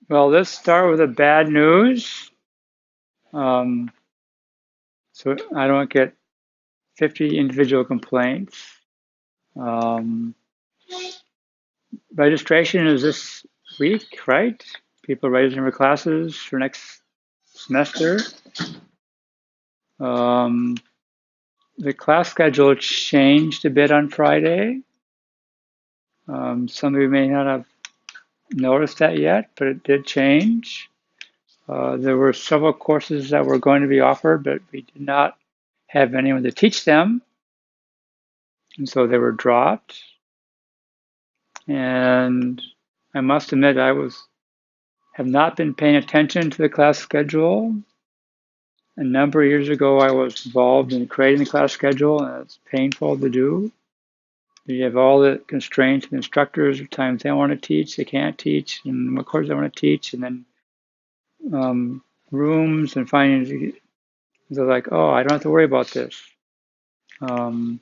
Well, let's start with the bad news. Um, so I don't get 50 individual complaints. Um, Registration is this week, right? People registering for classes for next semester. Um, the class schedule changed a bit on Friday. Some of you may not have noticed that yet, but it did change. There were several courses that were going to be offered, but we did not have anyone to teach them, and so they were dropped. And I must admit, have not been paying attention to the class schedule. A number of years ago, I was involved in creating the class schedule, and it's painful to do. You have all the constraints of instructors, the times they want to teach, they can't teach, and what course they want to teach, and then rooms and finding. They're like, oh, I don't have to worry about this. Um,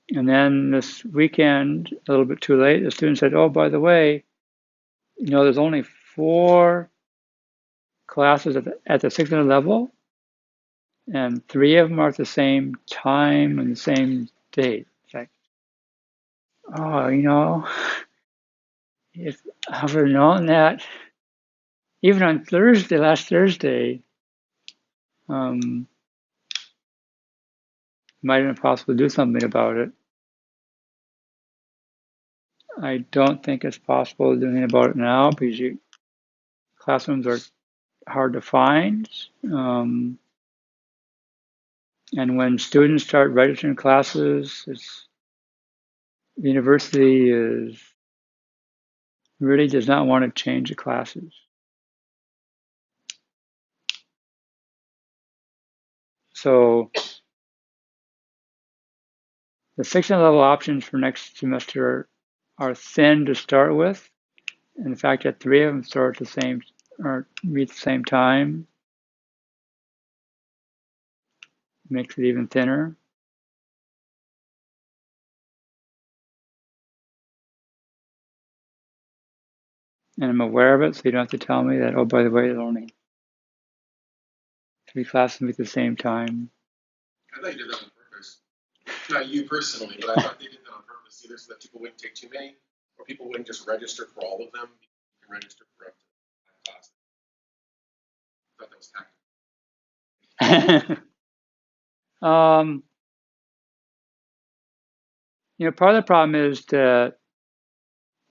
and then this weekend, a little bit too late, the student said, oh, by the way, there's only 4 classes at the 600 level, and 3 of them are at the same time and the same date. It's like, oh, if I would have known that, even on Thursday, last Thursday, um, might have been possible to do something about it. I don't think it's possible to do anything about it now because classrooms are hard to find. And when students start registering classes, the university really does not want to change the classes. So the 600 level options for next semester are thin to start with. And the fact that 3 of them start at the same or meet the same time makes it even thinner. And I'm aware of it, so you don't have to tell me that, oh, by the way, there's only 3 classes meet at the same time. I thought you did that on purpose. Not you personally, but I thought they did that on purpose either so that people wouldn't take too many, or people wouldn't just register for all of them. You can register for up to 5 classes. I thought that was tactical. Part of the problem is that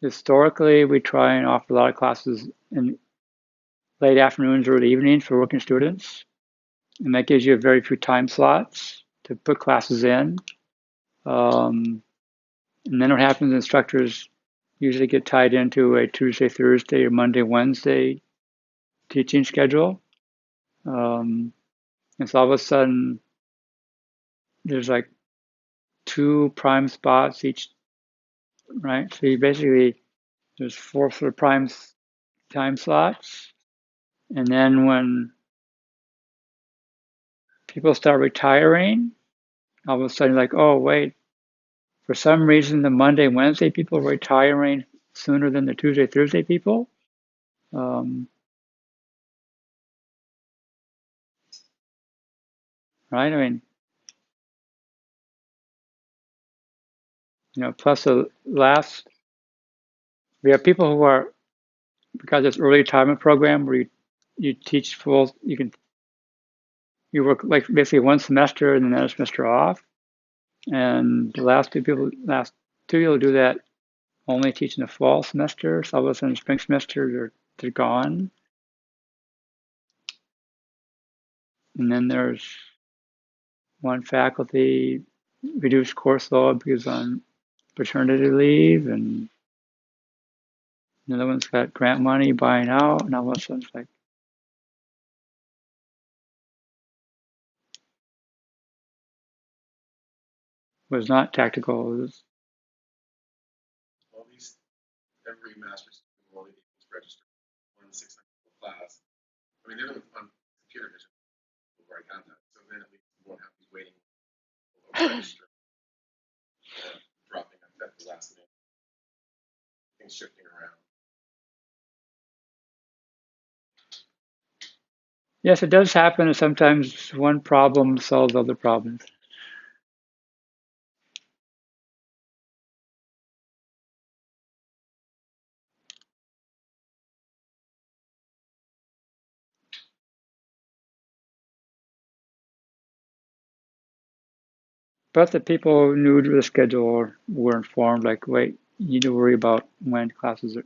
historically we try and offer a lot of classes in late afternoons or evenings for working students, and that gives you very few time slots to put classes in. And then what happens, instructors usually get tied into a Tuesday, Thursday, or Monday, Wednesday teaching schedule. And so all of a sudden, there's like 2 prime spots each, right? So there's 4 sort of prime time slots. And then when people start retiring, all of a sudden, like, oh, wait, for some reason, the Monday, Wednesday people are retiring sooner than the Tuesday, Thursday people. Right? I mean, plus we have people who are, because it's early retirement program where you teach you work like basically 1 semester and then another semester off. And the last 2 people do that only teach in the fall semester. So all of a sudden, spring semester, they're gone. And then there's one faculty reduced course load because on paternity leave, and another one's got grant money buying out, and all of a sudden it's like, it was not tactical. It was, Well, at least every master's student will only be able to register 1 600 class. I mean, even on computer vision, we've already had that. So then at least you won't have these waiting register or dropping at the last minute, things shifting around. Yes, it does happen, and sometimes one problem solves other problems. But the people new to the schedule were informed, like, wait, you need to worry about when classes are.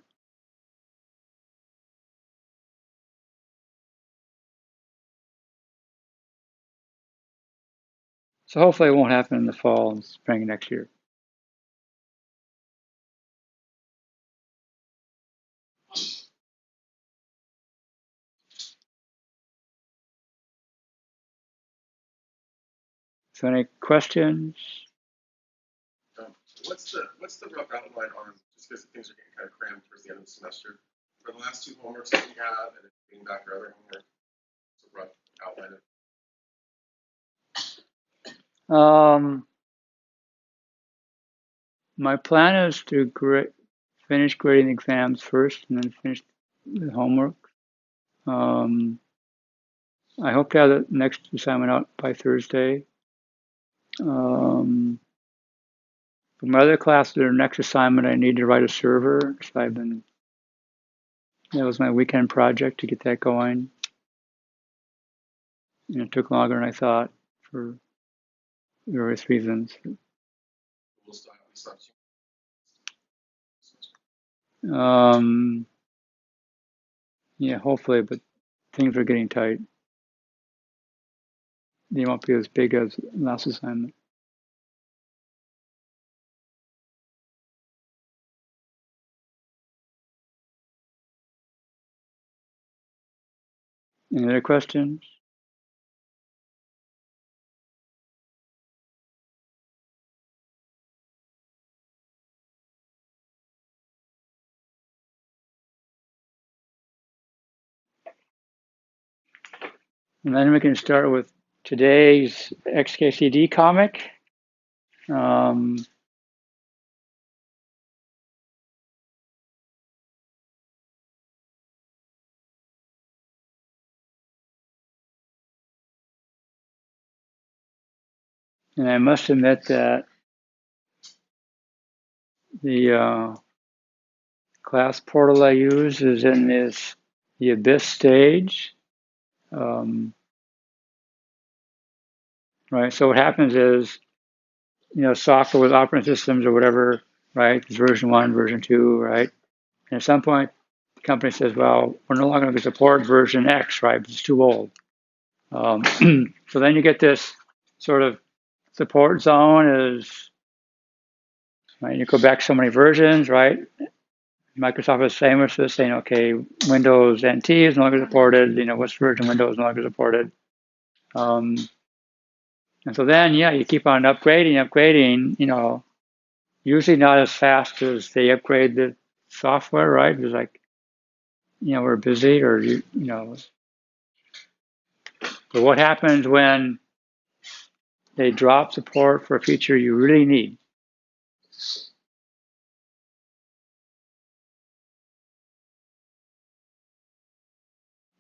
So hopefully it won't happen in the fall and spring next year. So any questions? What's the rough outline on, just because things are getting kind of crammed towards the end of the semester, for the last two homeworks that we have and being back for other homework? It's a rough outline of. My plan is to finish grading the exams first and then finish the homework. I hope to have the next assignment out by Thursday. For my other class, their next assignment, I need to write a server. So that was my weekend project to get that going. And it took longer than I thought for various reasons. We'll stop. Yeah, hopefully, but things are getting tight. They won't be as big as last assignment. Any other questions? And then we can start with today's XKCD comic. Um, and I must admit that the class portal I use is in the abyss stage. Right. So what happens is, software with operating systems or whatever, right? There's version one, version two, right? And at some point, the company says, well, we're no longer going to support version X, right? It's too old. So then you get this sort of support zone is, right? You go back so many versions, right? Microsoft is famous for saying, okay, Windows NT is no longer supported. What's version Windows is no longer supported. Um, and so then, yeah, you keep on upgrading, usually not as fast as they upgrade the software, right? It's like, we're busy or. But what happens when they drop support for a feature you really need?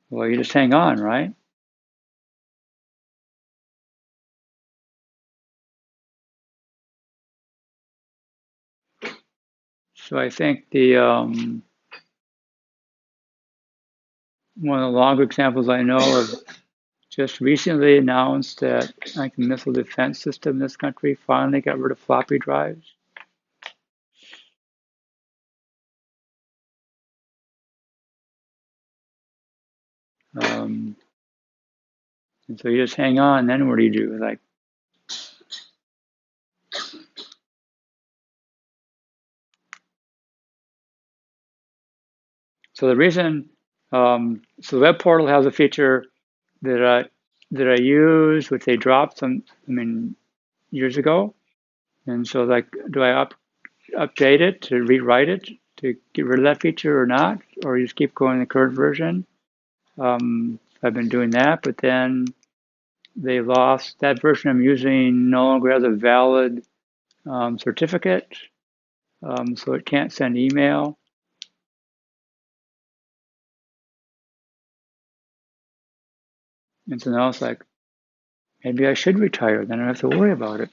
Well, you just hang on, right? So I think one of the longer examples I know of just recently announced that like the missile defense system in this country finally got rid of floppy drives. Um, and so you just hang on. Then what do you do? Like, so the reason, so the web portal has a feature that I use, which they dropped years ago. And so like, do I update it to rewrite it to get rid of that feature or not? Or you just keep going the current version? I've been doing that, but then they lost that version I'm using no longer has a valid certificate, so it can't send email. And so now it's like, maybe I should retire, then I don't have to worry about it.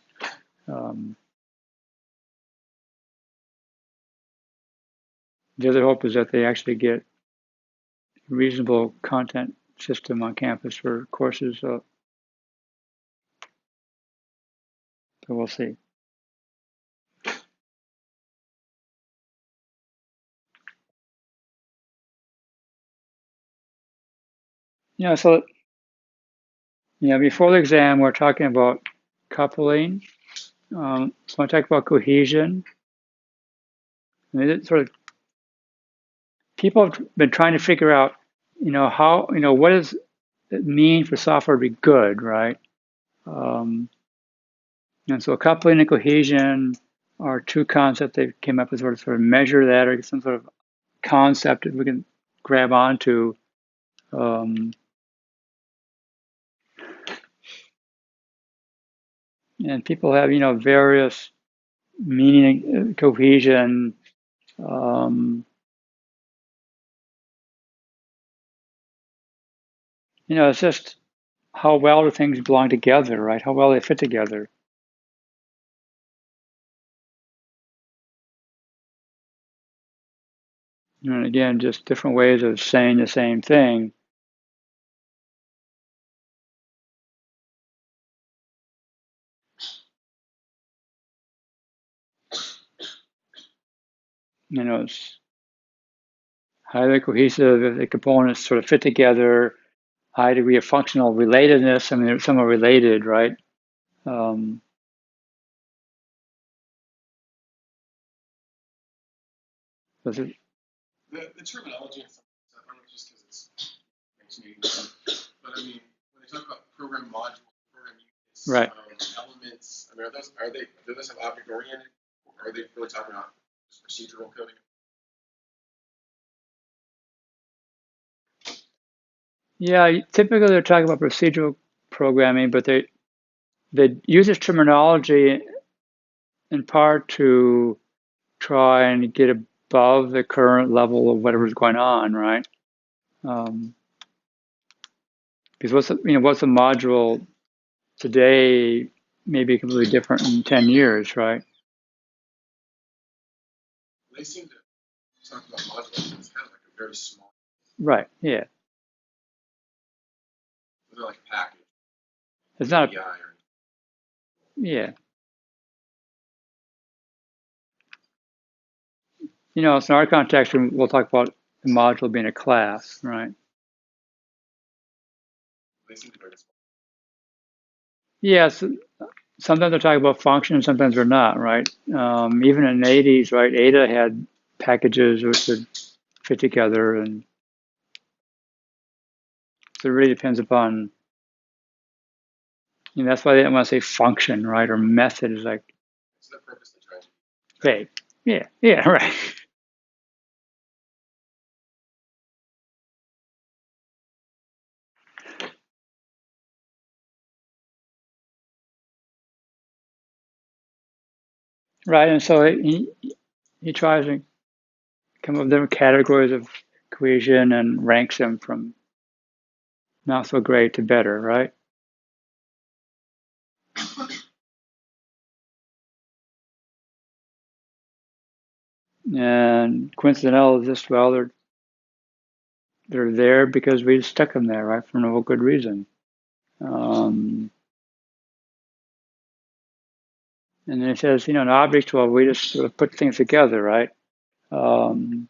The other hope is that they actually get a reasonable content system on campus for courses, so we'll see. So before the exam, we're talking about coupling. So I talk about cohesion. I mean, it sort of people have been trying to figure out, how, what does it mean for software to be good, right? And so coupling and cohesion are two concepts they came up with, sort of measure that, or some sort of concept that we can grab onto. And people have, various meaning cohesion. It's just how well do things belong together, right? How well they fit together. And again, just different ways of saying the same thing. It's highly cohesive if the components sort of fit together, high degree of functional relatedness. I mean, they're somewhat related, right? Was it? The terminology and stuff, I don't know, just because makes me, but I mean, when they talk about program module, program units, Right. Elements, I mean, do those have object oriented, or are they really talking about just procedural coding? Yeah, typically they're talking about procedural programming, but they use this terminology in part to try and get above the current level of whatever's going on, right? Because what's a module today may be completely different in 10 years, right? They seem to talk about modules as kind of like a very small, Right. Yeah. they're like a package, It's not. API or Yeah. So in our context, we'll talk about the module being a class, right? they seem to be very small. Yes. Sometimes they're talking about functions, sometimes they're not, right? Even in the 80s, right? Ada had packages which would fit together, and so it really depends upon. That's why they don't want to say function, right? Or method is like It's the purpose they're trying to vague. Yeah. Yeah. Right. Right. And so he tries to come up with different categories of cohesion and ranks them from not so great to better, right? And coincidental is just, well, they're there because we stuck them there, right, for no good reason. Um, and then it says, an object, well, we just sort of put things together, right? Um,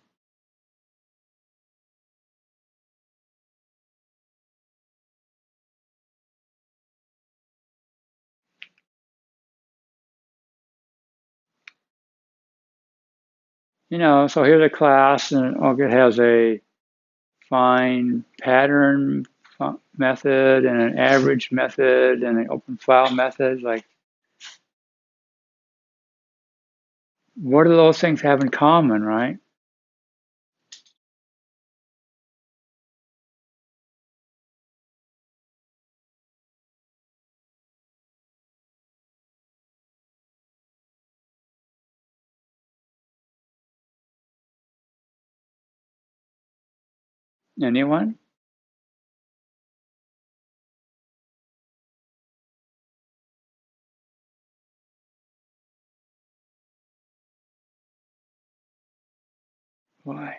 so here's a class, and it has a find pattern method and an average method and an open file method. Like, what do those things have in common, right? Anyone? Why?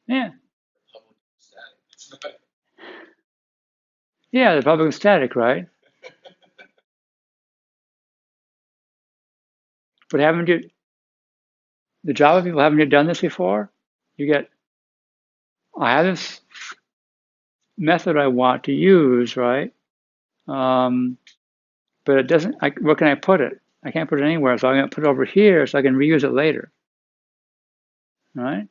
Yeah. Yeah, the public is static, right? But haven't you, the Java people, haven't you done this before? You get, I have this method I want to use, right? Um, but it doesn't, where can I put it? I can't put it anywhere, so I'm going to put it over here so I can reuse it later, right?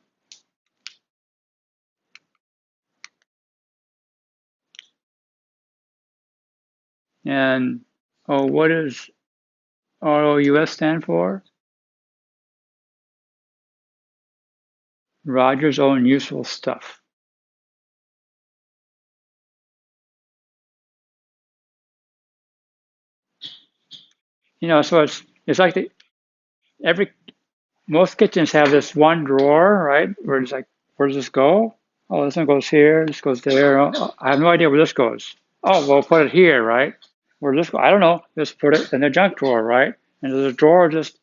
And, oh, what does ROUS stand for? Roger's own useful stuff. You know, so it's like every most kitchens have this one drawer, right? Where it's like, where does this go? Oh, this one goes here. This goes there. Oh, I have no idea where this goes. Oh, well, put it here, right? Where does this go? I don't know. Just put it in the junk drawer, right? And the drawer just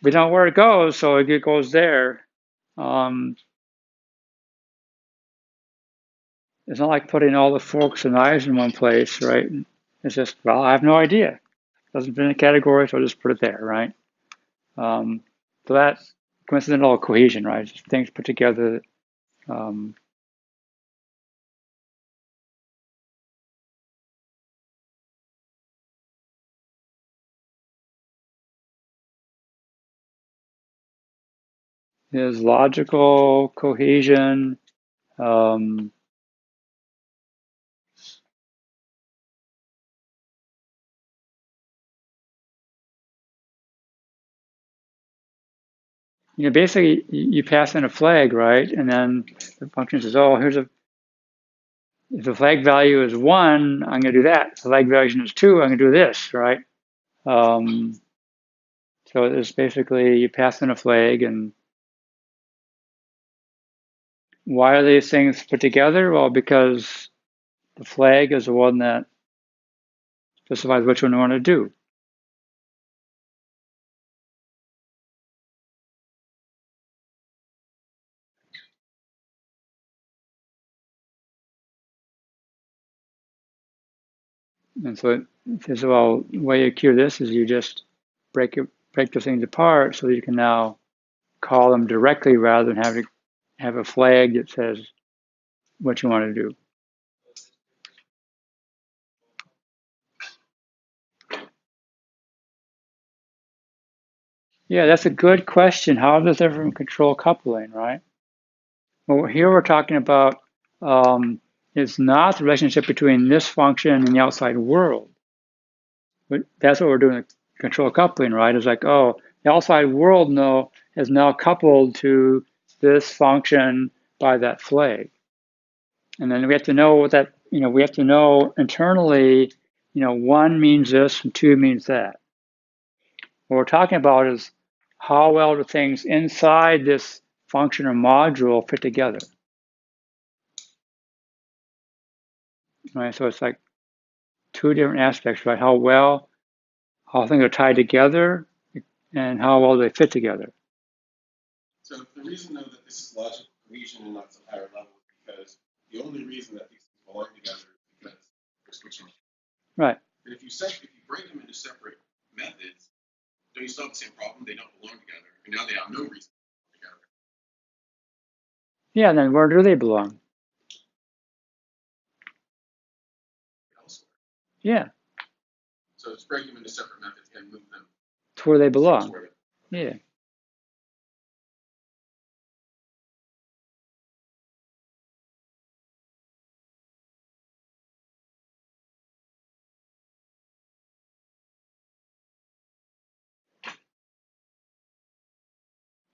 we don't know where it goes, so it goes there. Um, it's not like putting all the forks and knives in one place, right? It's just, well, I have no idea. It doesn't fit in a category, so I'll just put it there, right? Um, so that's coincidental cohesion, right? Just things put together. Um, is logical cohesion. Um, basically you pass in a flag, right? And then the function says, oh, if the flag value is 1, I'm going to do that. If the flag value is 2, I'm going to do this, right? Um, so it's basically you pass in a flag, and why are these things put together? Well, because the flag is the one that specifies which one you want to do. And so it says, well, the way you cure this is you just break the things apart so that you can now call them directly rather than have a flag that says what you want to do. Yeah, that's a good question. How is this different from control coupling, right? Well, here we're talking about it's not the relationship between this function and the outside world. But that's what we're doing with control coupling, right? It's like, oh, the outside world is now coupled to this function by that flag. And then we have to know what that, we have to know internally, 1 means this and 2 means that. What we're talking about is how well do things inside this function or module fit together, right? So it's like 2 different aspects, right? How things are tied together and how well they fit together. So the reason though that this is logical cohesion and not some higher level is because the only reason that these things belong together is because they're switching. Right. And if you break them into separate methods, don't you still have the same problem? They don't belong together. And now they have no reason to belong together. Yeah, then where do they belong? Elsewhere. Yeah. So let's break them into separate methods and move them to where they belong. Yeah.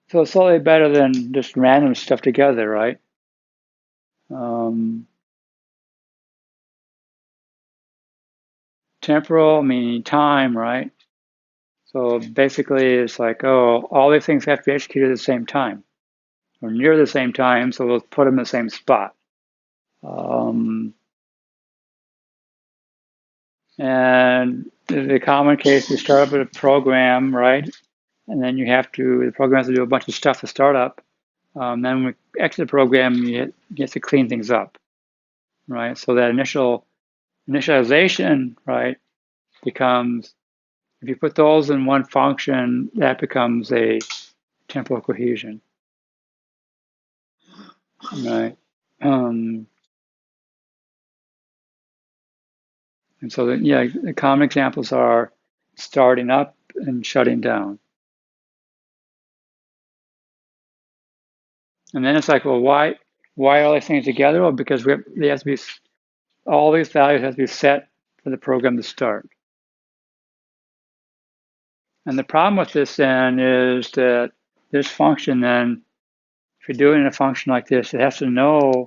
So it's slightly better than just random stuff together, right? Temporal meaning time, right? So basically it's like, oh, all these things have to be executed at the same time. or near the same time, so we'll put them in the same spot. And the common case, you start up with a program, right? And then the program has to do a bunch of stuff to start up. Then when we exit the program, you have to clean things up, right? So that initialization, right, becomes, if you put those in one function, that becomes a temporal cohesion, right? And so, the common examples are starting up and shutting down. And then it's like, well, why are all these things together? Well, because they have to be, all these values have to be set for the program to start. And the problem with this then is that this function then, if you're doing a function like this, it has to know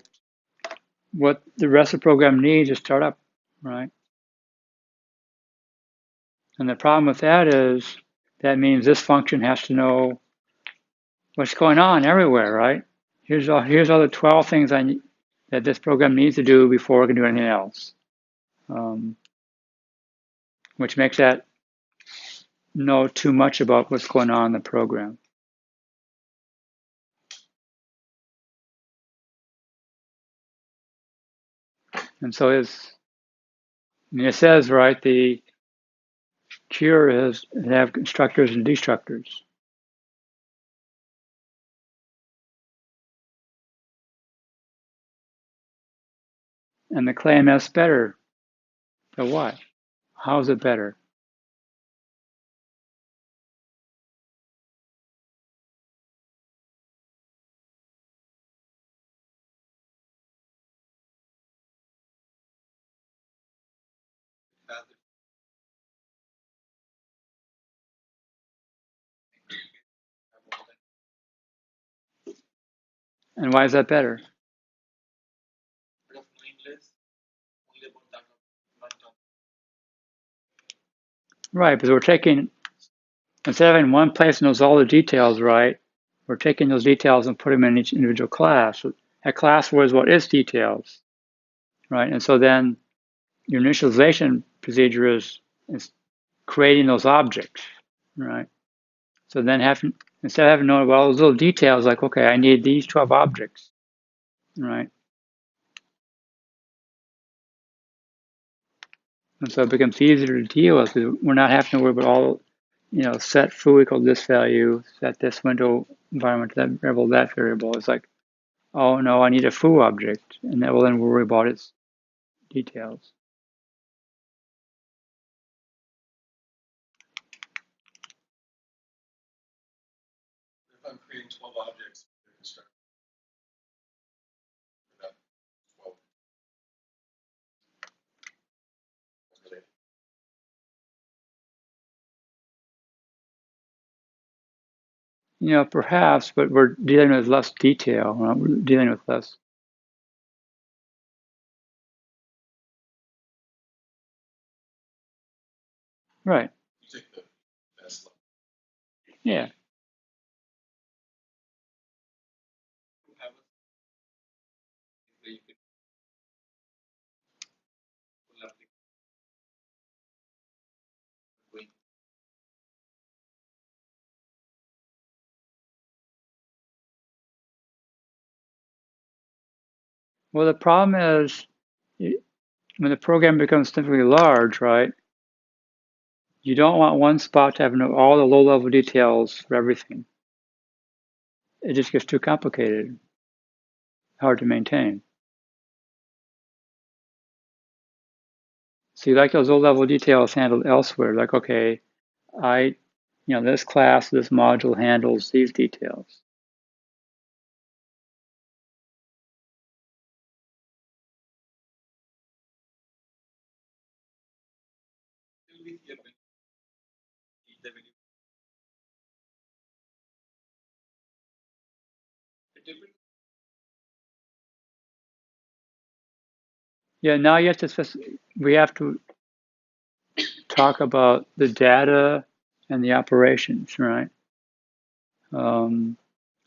what the rest of the program needs to start up, right? And the problem with that is that means this function has to know what's going on everywhere, right? Here's all the 12 things that this program needs to do before it can do anything else, which makes that know too much about what's going on in the program. And so it says, right, the cure is to have constructors and destructors. And the claim is better. So why? How is it better? And why is that better? Right, because we're taking, instead of having one place that knows all the details, right, we're taking those details and putting them in each individual class. That class was what its details, right? And so then your initialization procedure is creating those objects, right? So then instead of having to know all those little details, like, okay, I need these 12 objects, right? And so it becomes easier to deal with because we're not having to worry about all, set foo equal this value, set this window environment, that variable, that variable. It's like, oh no, I need a foo object, and that will then worry about its details. If I'm creating 12 objects, Perhaps, but we're dealing with less detail. We're dealing with less. Right. Yeah. Well, the problem is when the program becomes significantly large, right? You don't want one spot to have all the low-level details for everything. It just gets too complicated, hard to maintain. So you like those low-level details handled elsewhere. Like, okay, this class, this module handles these details. Yeah, now we have to talk about the data and the operations, right?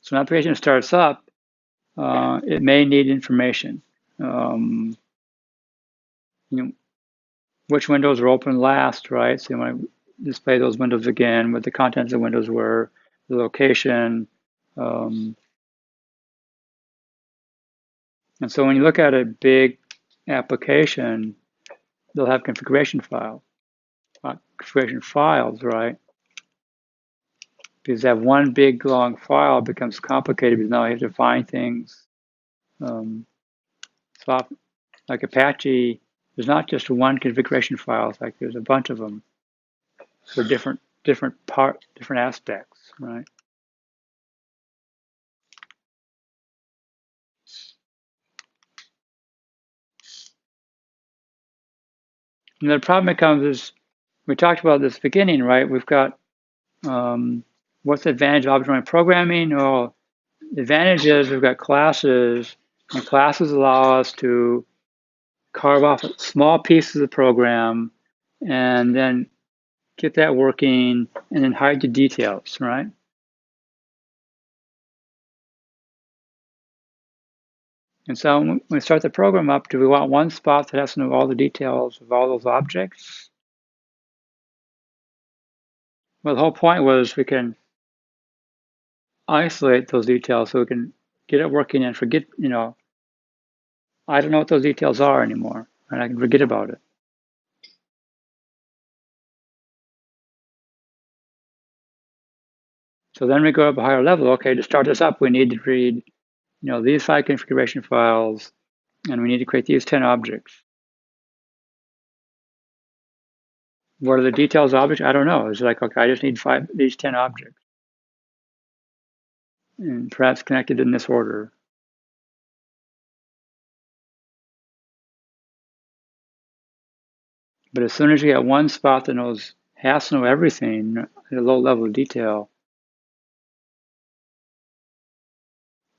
So an application starts up, it may need information. You know, which windows were open last, right? So you want to display those windows again, what the contents of the windows were, the location. And so when you look at a big application, they'll have configuration files, right? Because that one big long file becomes complicated because now you have to find things. So like Apache, there's not just one configuration file. It's like there's a bunch of them for different aspects, right? And the problem that comes is we talked about this at the beginning, right? We've got what's the advantage of object-oriented programming? Well, the advantage is we've got classes, and classes allow us to carve off small pieces of the program and then get that working and then hide the details, right? And so when we start the program up, do we want one spot that has to know all the details of all those objects? Well, the whole point was we can isolate those details so we can get it working and forget, I don't know what those details are anymore, and I can forget about it. So then we go up a higher level. Okay, to start this up, we need to read, these 5 configuration files, and we need to create these 10 objects. What are the details of objects? I don't know. It's like, okay, I just need these 10 objects, and perhaps connected in this order. But as soon as you get one spot that has to know everything at a low level of detail,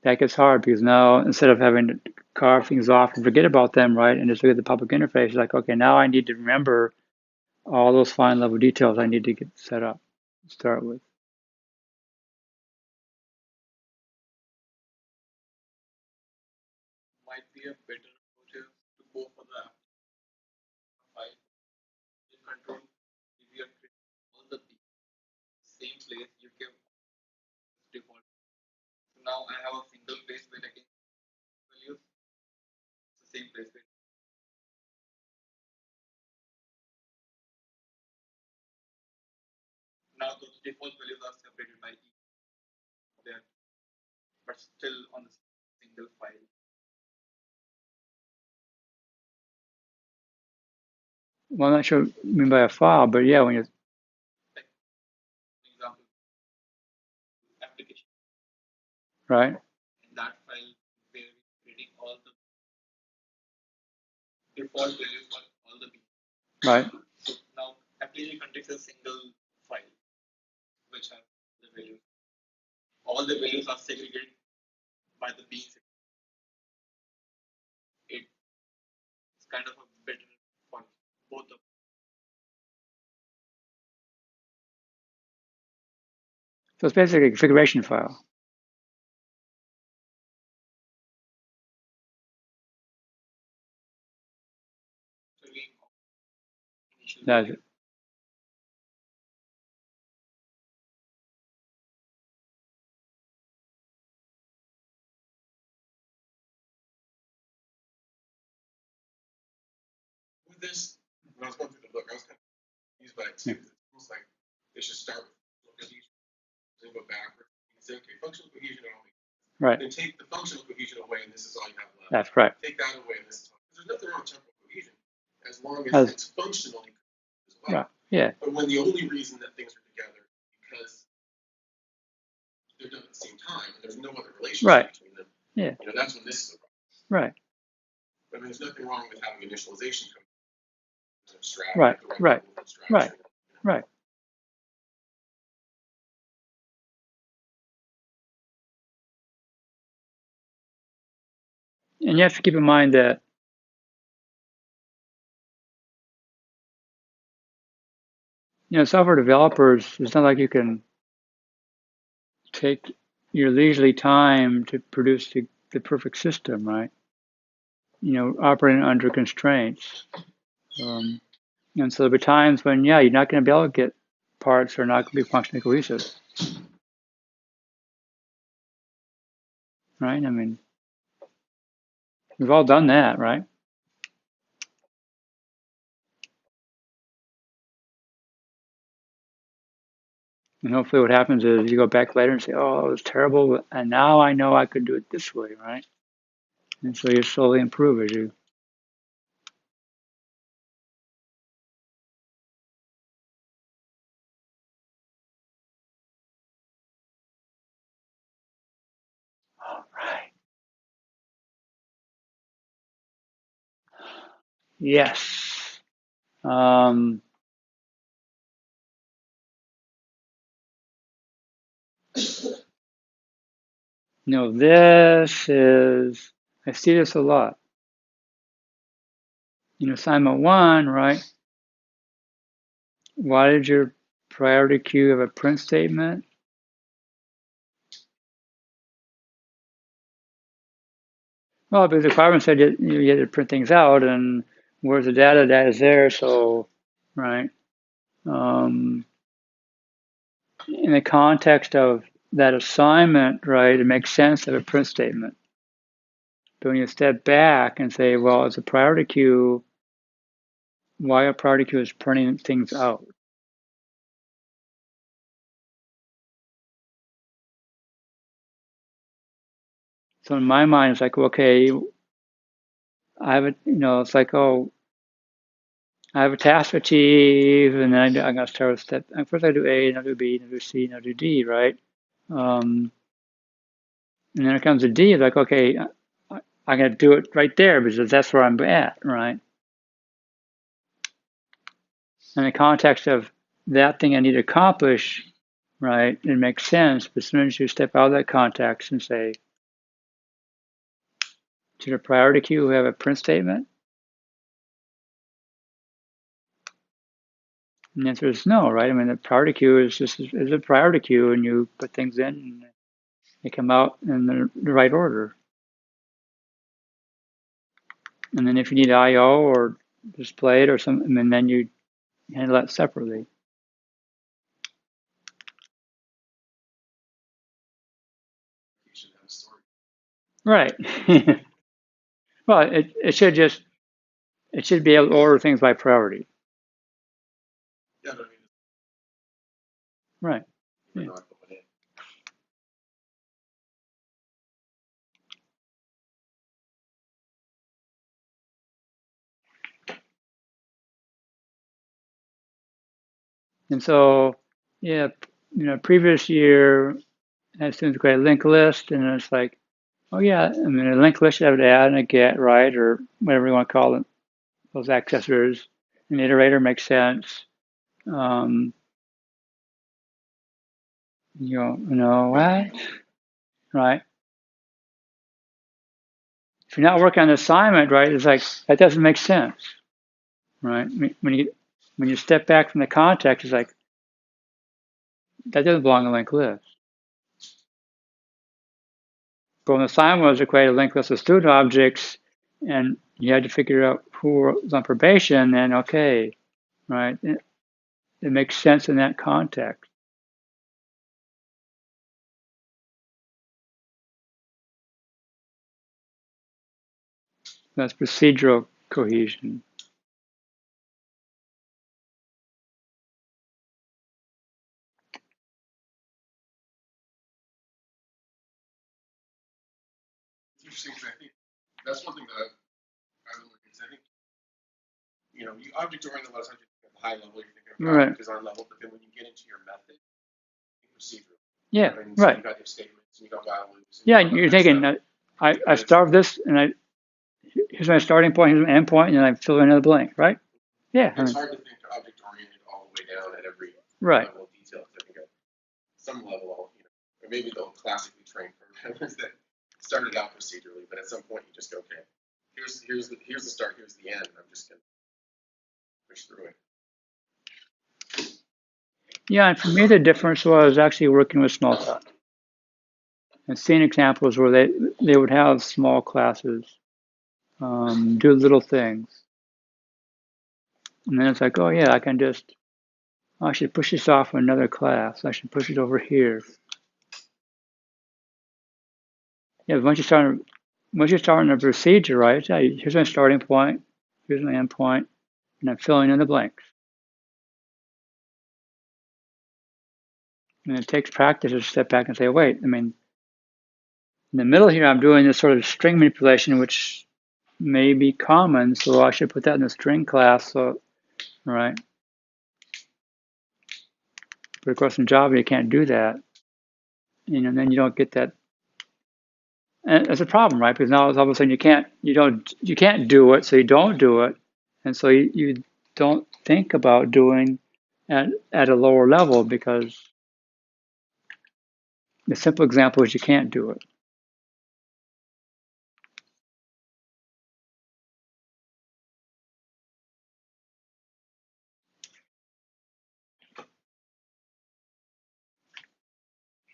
that gets hard because now instead of having to carve things off and forget about them, right, and just look at the public interface, like, okay, now I need to remember all those fine level details I need to get set up, start with. Might be a better approach to go for the file control. If you are all the same place, you can default. So now I have a single place where I can use the same place. Now those default values are separated by each there, but still on the single file. Well, I'm not sure what you mean by a file, but yeah, when you, Like, for example, application, right, in that file where we're creating all the default values for all the beans. right. So now application contains a single file which has the values. All the values are segregated by the beans. It's kind of a better for both of them. So it's basically a configuration file. So again, That's it. with this, when I was going through the book, I was kind of confused by it too. It's almost like they should start with cohesion, then go backwards, and say, okay, functional cohesion only. Right. Then take the functional cohesion away, and this is all you have left. That's right. Take that away, and this is all. There's nothing wrong with temporal cohesion, as long as it's functionally as well. Right. Yeah. But when the only reason that things are together is because they're done at the same time, and there's no other relationship between them. Yeah. That's when this is a problem. Right. But there's nothing wrong with having initialization come. Right. Right. Right. Right. And you have to keep in mind that software developers, it's not like you can take you're leisurely time to produce the perfect system, right? Operating under constraints. And so there'll be times when, yeah, you're not going to be able to get parts are not going to be functionally cohesive, right? I mean, we've all done that, right? And hopefully what happens is you go back later and say, oh, it was terrible, and now I know I could do it this way, right? And so you slowly improve as you. All right. Yes. This is, I see this a lot. Assignment 1, right? Why did your priority queue have a print statement? Well, because the requirement said you had to print things out, and where's the data? Data is there, so, right? In the context of that assignment, right, it makes sense to have a print statement. But when you step back and say, well, it's a priority queue, why a priority queue is printing things out? So in my mind, it's like, okay, I have a, it's like, oh, I have a task to achieve, and then I'm going to start with step. First, I do A, then I do B, then I do C, then I do D, right? And then it comes to D. It's like, okay, I'm going to do it right there because that's where I'm at, right? In the context of that thing I need to accomplish, right? It makes sense. But as soon as you step out of that context and say, to the priority queue, we have a print statement. And the answer is no, right? I mean, the priority queue is just is a priority queue, and you put things in, and they come out in the right order. And then if you need I/O or display it or something, and then you handle that separately. Right. Well, it should be able to order things by priority. Yeah, but I mean, Right. you're Yeah. not going in. And so, yeah, previous year, I had students create a linked list, and it's like, oh yeah, I mean, a linked list should have an add and a get, right, or whatever you want to call it, those accessors. An iterator makes sense. Um, what? Right? If you're not working on the assignment, right, it's like that doesn't make sense, right? When you step back from the context, it's like that doesn't belong in a linked list. But when the assignment was to create a linked list of student objects, and you had to figure out who was on probation, then okay, right? It makes sense in that context. That's procedural cohesion. It's interesting because I think that's one thing that I would look at. I think, you object oriented, a lot of times you think at the high level, you're thinking of Right. design level, but then when you get into your method, procedural. Yeah. And Right. So you got your statements, and you got while loops. Yeah. You're thinking, I start with this, and here's my starting point, here's my end point, and then I fill in another blank, right? Yeah. It's hard to think object oriented all the way down at every Right. level of detail. I think at some level, or maybe the classically trained programmers that started out procedurally, but at some point you just go, okay, here's the start, here's the end. I'm just gonna push through it. Yeah, and for me the difference was actually working with Smalltalk. and seeing examples where they would have small classes do little things. And then it's like, oh yeah, I should push this off in another class. I should push it over here. Yeah, once you start on a procedure, right? Here's my starting point, here's my end point, and I'm filling in the blanks. And it takes practice to step back and say, wait, I mean, in the middle here, I'm doing this sort of string manipulation, which may be common, so I should put that in the string class. So, right. But of course, in Java, you can't do that. And then you don't get that. And it's a problem, right? Because now all of a sudden you can't do it, so you don't do it, and so you don't think about doing at a lower level because the simple example is you can't do it.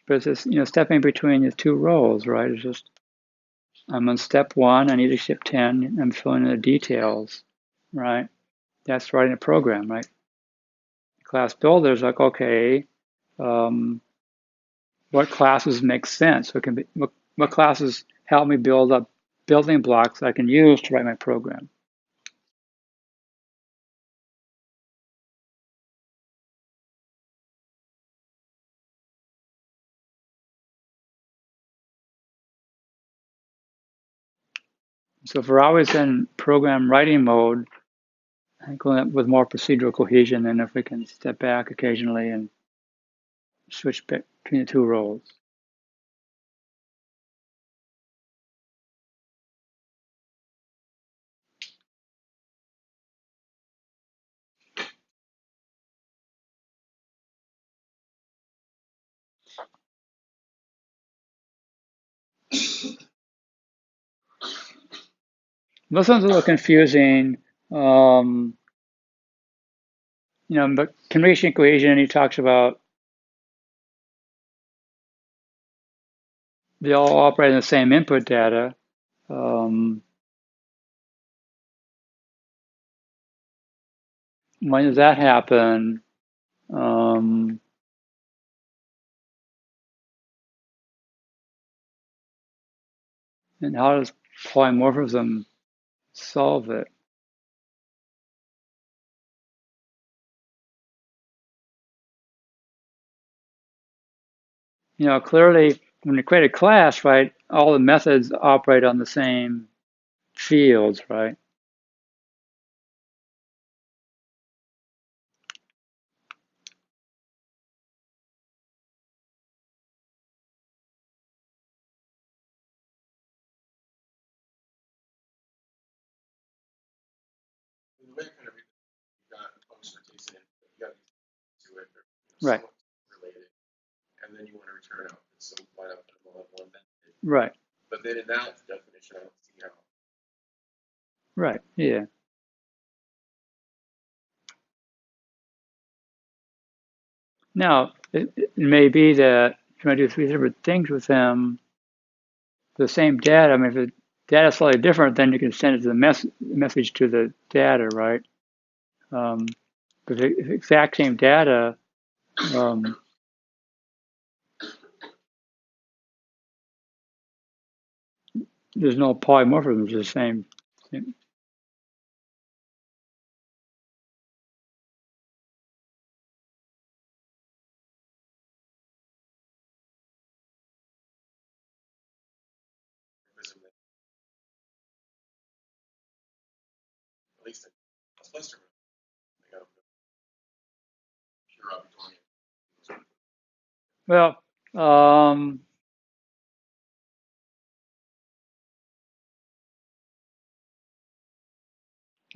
But it's just, stepping between the two roles, right? It's just I'm on step 1, I need to step 10, I'm filling in the details, right? That's writing a program, right? Class builder is like, okay, what classes make sense? So it can be what classes help me build up building blocks I can use to write my program. So if we're always in program writing mode, going up with more procedural cohesion, and if we can step back occasionally and switch between the two roles. This one's a little confusing. But Convection cohesion, he talks about they all operate on the same input data. When does that happen? And how does polymorphism solve it? Clearly, when you create a class, right, all the methods operate on the same fields, right? The way I kind of read it, you've got a function that takes an input, you got to it, or Right. related, and then you want to return out some line up to level one method. Right. But then in that definition, I don't see how. Right. Yeah. Now, it may be that if you want to do 3 different things with them, the same data. I mean, if the data is slightly different, then you can send it to the message to the data, right? But if the exact same data, there's no polymorphism. It's the same. At least in cluster, they got pure Abitonian.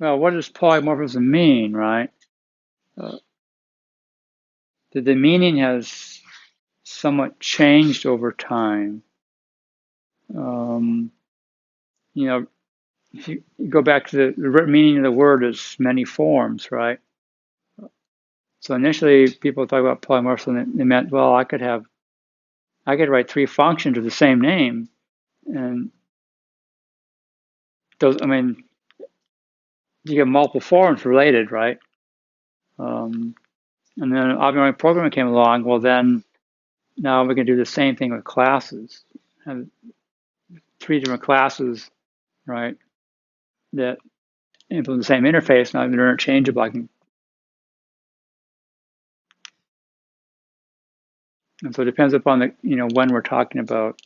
Well, what does polymorphism mean, right? The meaning has somewhat changed over time. If you go back to the meaning of the word is many forms, right? So initially, people talk about polymorphism. They meant, well, I could have I could write 3 functions of the same name, and those, I mean, you get multiple forms related, right? And then object-oriented programming came along. Well, then now we can do the same thing with classes. Have 3 different classes, right? That implement the same interface. Now they're interchangeable. And so it depends upon the when we're talking about.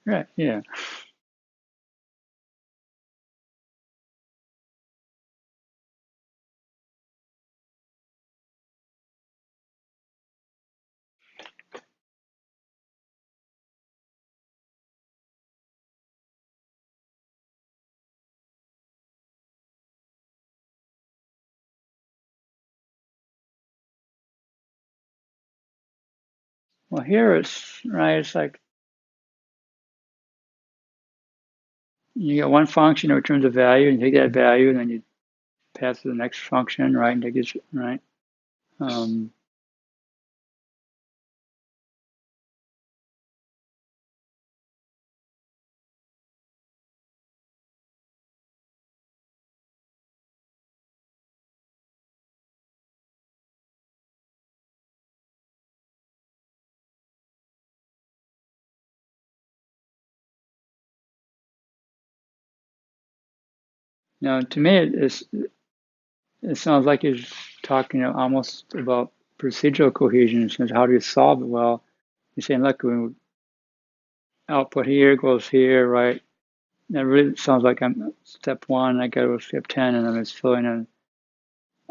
Right. Yeah. Well, here it's right. It's like you get one function that returns a value, and you take that value, and then you pass to the next function, right? And it gets right. Um, Now, to me, it sounds like you're talking almost about procedural cohesion. In terms of how do you solve it? Well, you're saying, look, when output here goes here, right? That really sounds like I'm step 1. I go to step 10, and I'm just filling in.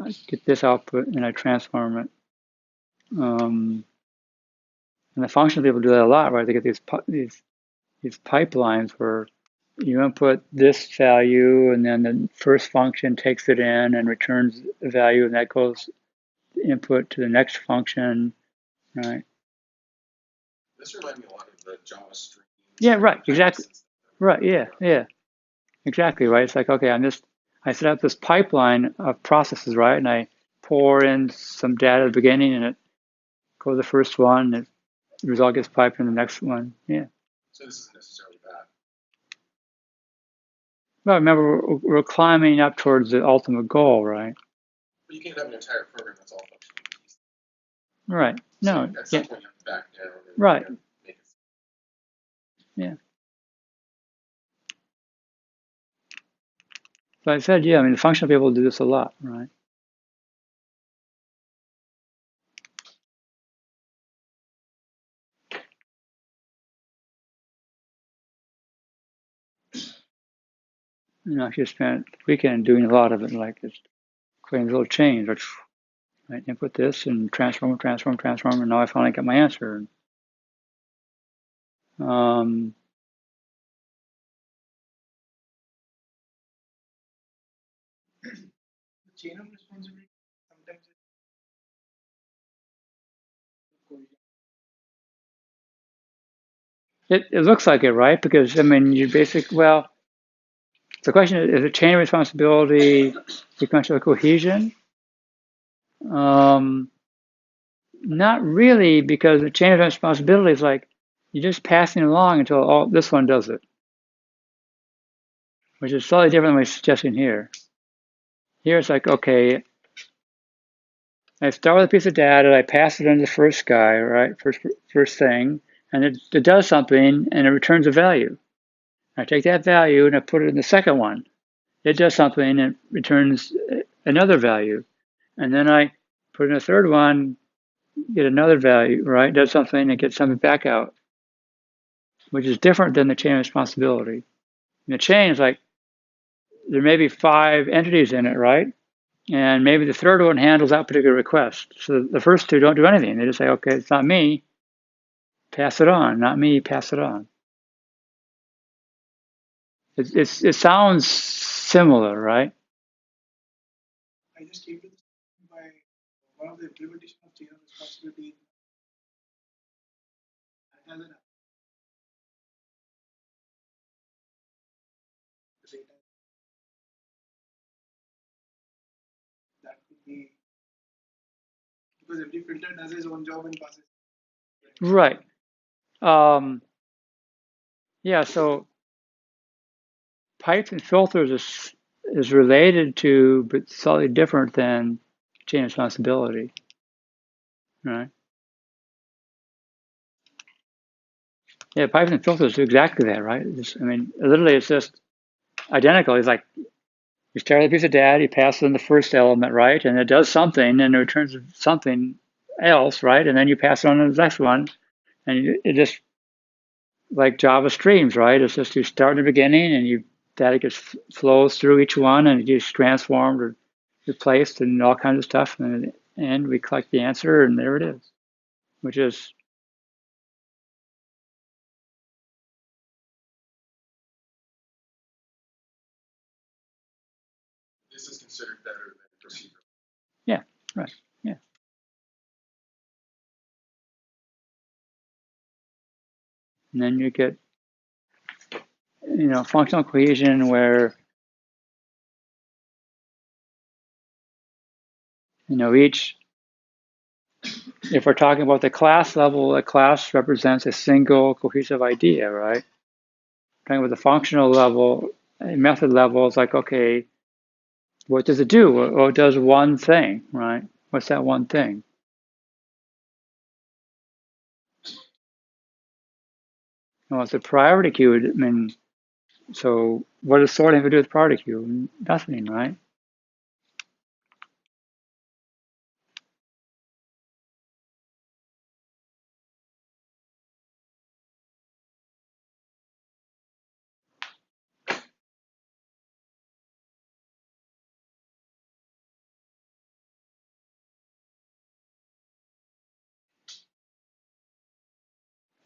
I get this output, and I transform it. And the functional people do that a lot, right? They get these pipelines where you input this value, and then the first function takes it in and returns a value, and that goes input to the next function, right? This reminds me a lot of the Java streams. Yeah, right, exactly. Right, yeah, yeah, exactly, right. It's like, okay, I set up this pipeline of processes, right? And I pour in some data at the beginning, and it goes to the first one, and the result gets piped in the next one. Yeah. So this isn't necessarily bad. Well, remember, we're climbing up towards the ultimate goal, right? But you can't have an entire program that's all functional. Right. No. So at some point you have to back down. And Right. Make it. Yeah. So I said, yeah, I mean, the functional people do this a lot, right? I just spent the weekend doing a lot of it, like just creating little chains, which I input this and transform, and now I finally got my answer. Um, Chain of responsibility sometimes it looks like it, right? Because, I mean, you basically, well, the question is it chain of responsibility, sequential cohesion? Um, Not really, because the chain of responsibility is like you're just passing along until this one does it, which is slightly different than what I'm suggesting here. Here it's like, okay, I start with a piece of data, I pass it into the first guy, right? First thing, and it does something and it returns a value. I take that value and I put it in the second one. It does something and returns another value. And then I put in a third one, get another value, right? Does something and get something back out, which is different than the chain of responsibility. In the chain is like there may be 5 entities in it, right? And maybe the third one handles that particular request. So the first 2 don't do anything. They just say, okay, it's not me, pass it on. Not me, pass it on. It sounds similar, right? I just came to this by one of the implementation of chain of responsibility. Because every filter does his own job and passes. Right. Yeah, so pipes and filters is related to, but slightly different than chain responsibility, right? Yeah, pipes and filters do exactly that, right? I mean, literally, it's just identical. It's like you start with a piece of data, you pass in the first element, right? And it does something and it returns something else, right? And then you pass it on to the next one. And it just, like Java streams, right? It's just you start in the beginning and data gets flows through each one and it gets transformed or replaced and all kinds of stuff. And we collect the answer and there it is, which is, This is considered better than procedural. yeah, right, yeah. And then you get, functional cohesion where, if we're talking about the class level, a class represents a single cohesive idea, right? Talking about the functional level, method level, it's like, okay, what does it do? Well, it does one thing, right? What's that one thing? Well, it's a priority queue. I mean, so what does sorting have to do with priority queue? Nothing, right?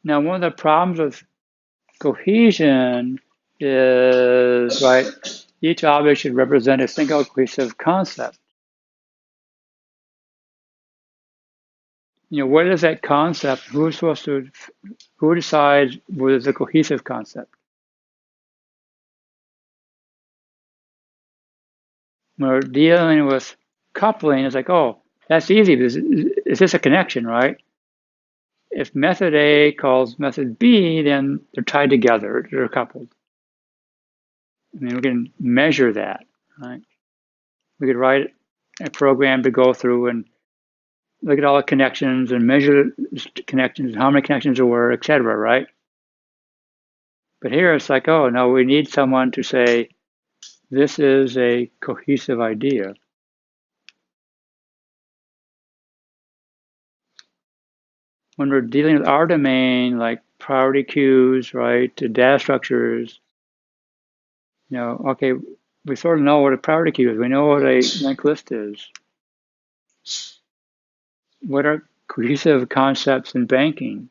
Now, one of the problems with cohesion is, right, each object should represent a single cohesive concept. What is that concept? Who decides what is a cohesive concept? When we're dealing with coupling, it's like, oh, that's easy. Is this a connection, right? If method A calls method B, then they're tied together, they're coupled. I mean, we can measure that, right? We could write a program to go through and look at all the connections and measure connections, how many connections there were, etc., right? But here it's like, oh, no, we need someone to say, this is a cohesive idea. When we're dealing with our domain, like priority queues, right, to data structures, okay, we sort of know what a priority queue is. We know what a linked list is. What are cohesive concepts in banking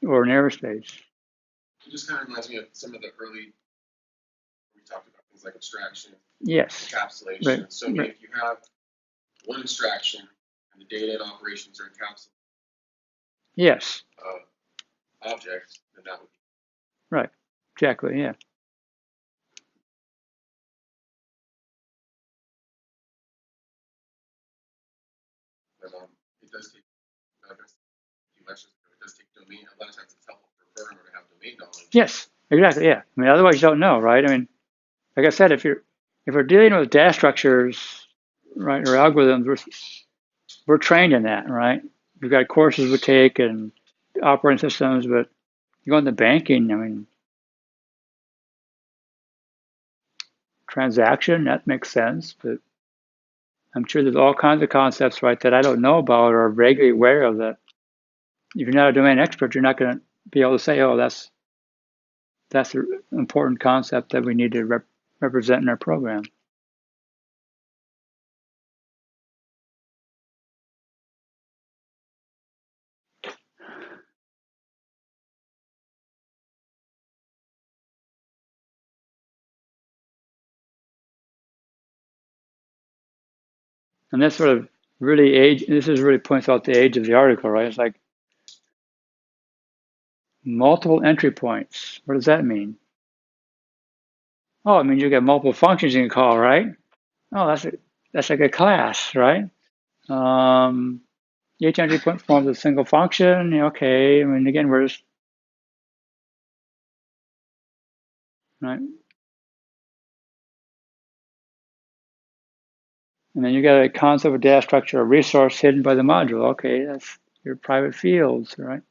or in aerospace? It just kind of reminds me of some of the early, we talked about things like abstraction, Yes. encapsulation. Right. So if you have one abstraction and the data and operations are encapsulated Yes. objects, then that would be. Right. Exactly. Yeah. But it does take, a few lectures ago, it does take domain. A lot of times it's helpful for a firm to have domain knowledge. Yes. Exactly. Yeah. I mean, otherwise you don't know, right? I mean, like I said, if we're dealing with data structures, right, or algorithms, we're trained in that, right? We've got courses we take and operating systems, but you go into banking, I mean, transaction, that makes sense, but I'm sure there's all kinds of concepts, right, that I don't know about or vaguely aware of that. If you're not a domain expert, you're not going to be able to say, oh, that's an important concept that we need to represent in our program. And this sort of this is really points out the age of the article, right? It's like multiple entry points. What does that mean? Oh, it means you get multiple functions you can call, right? Oh, that's like a class, right? Each entry point forms a single function. Okay, I mean, again, we're just, right? And then you got a concept of data structure, a resource hidden by the module. Okay, that's your private fields, right?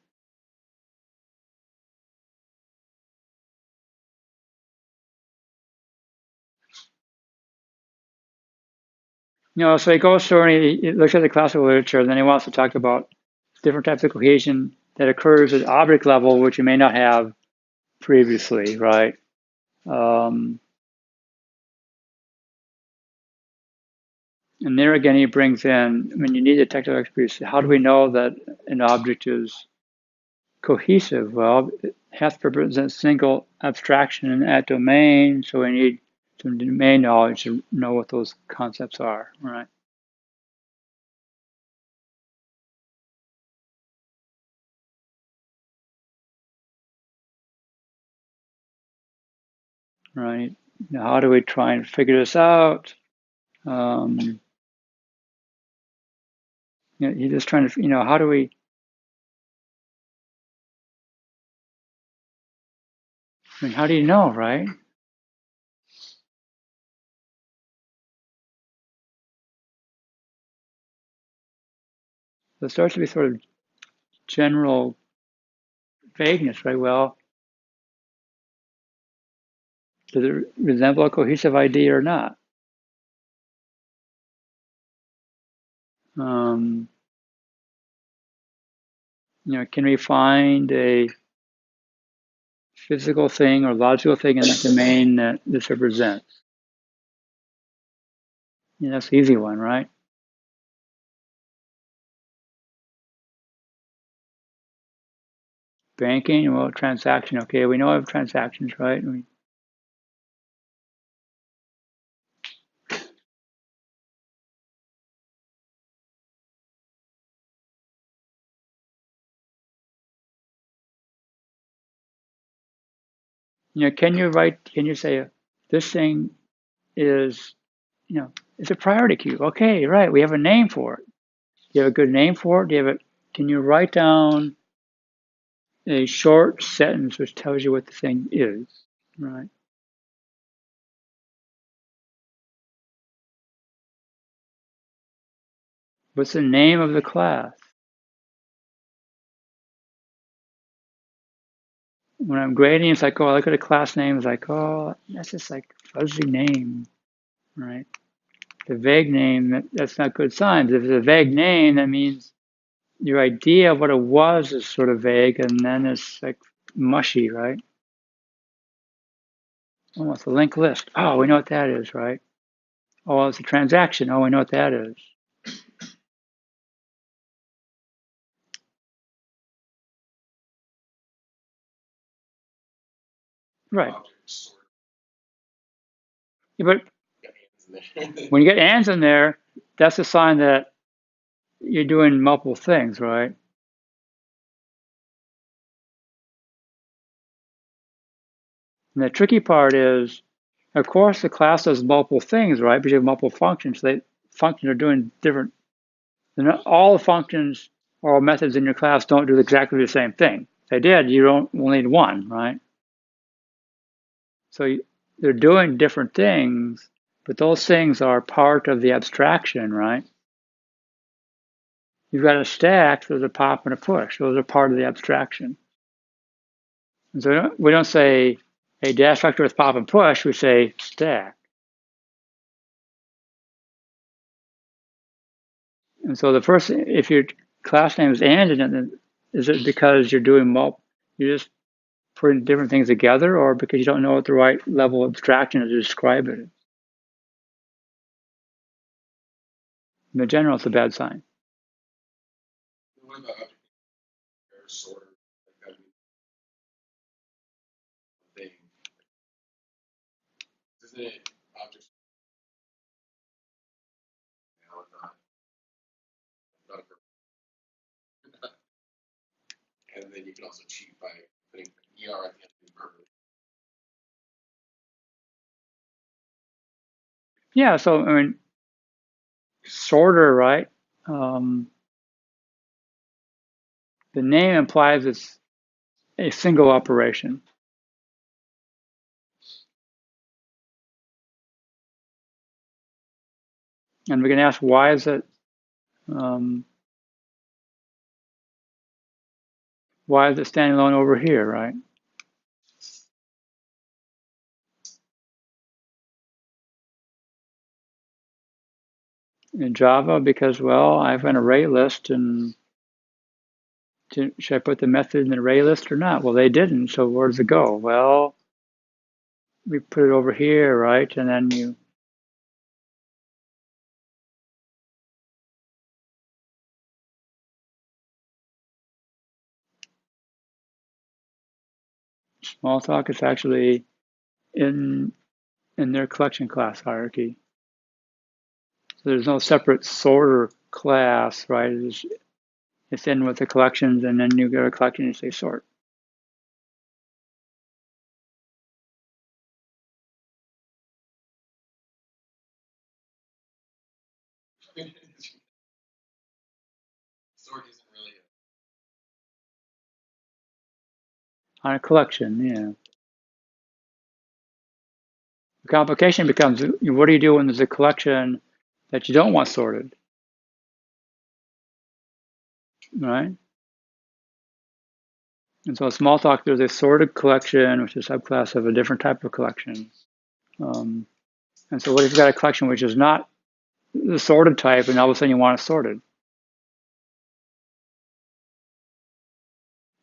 So he goes through and he looks at the classical literature, and then he wants to talk about different types of cohesion that occurs at object level, which you may not have previously, right? Um, and there again, he brings in, I mean, you need a technical expertise. How do we know that an object is cohesive? Well, it has to represent single abstraction in that domain, so we need some domain knowledge to know what those concepts are, right? Right. Now, how do we try and figure this out? Um, you're just trying to, how do we, I mean, how do you know, right? So it starts to be sort of general vagueness, right? Well, does it resemble a cohesive ID or not? Um, can we find a physical thing or logical thing in the domain that this represents? That's the easy one, right? Banking, well, transaction. Okay, we know I have transactions, right? Can you say this thing is, it's a priority queue? Okay, right. We have a name for it. Do you have a good name for it? Can you write down a short sentence which tells you what the thing is, right? What's the name of the class? When I'm grading, it's like, oh, I look at a class name, it's like, oh, that's just like a fuzzy name, right? The vague name, that's not good signs. If it's a vague name, that means your idea of what it was is sort of vague, and then it's like mushy, right? Oh, it's a linked list. Oh, we know what that is, right? Oh, it's a transaction. Oh, we know what that is. Right. Yeah, but when you get ands in there, that's a sign that you're doing multiple things, right? And the tricky part is, of course, the class does multiple things, right? Because you have multiple functions. Functions are doing different. All the functions or methods in your class don't do exactly the same thing. If they did, you don't will need one, right? So they're doing different things, but those things are part of the abstraction, right? You've got a stack, so there's a pop and a push. Those are part of the abstraction. And so we don't say a dash vector with pop and push, we say stack. And so the first, if your class name is and, then is it because you're just putting different things together, or because you don't know what the right level of abstraction is to describe it? In the general, it's a bad sign. What about object sort of thing? Isn't it object now not and then you can also cheat by putting ER at the end of the verb. Yeah, so I mean, sorter, right? Um, the name implies it's a single operation. And we can ask, why is it um, standing alone over here, right? In Java, because, well, I have an array list, and should I put the method in the array list or not? Well, they didn't, so where does it go? Well, we put it over here, right? And then you Smalltalk is actually in their collection class hierarchy. So there's no separate sorter class, right? It's in with the collections, and then you go to collection and say sort. Sort isn't really On a collection, yeah. The complication becomes, what do you do when there's a collection that you don't want sorted, right? And so in Smalltalk, there's a sorted collection, which is a subclass of a different type of collection. Um, and so what if you've got a collection which is not the sorted type, and all of a sudden you want it sorted?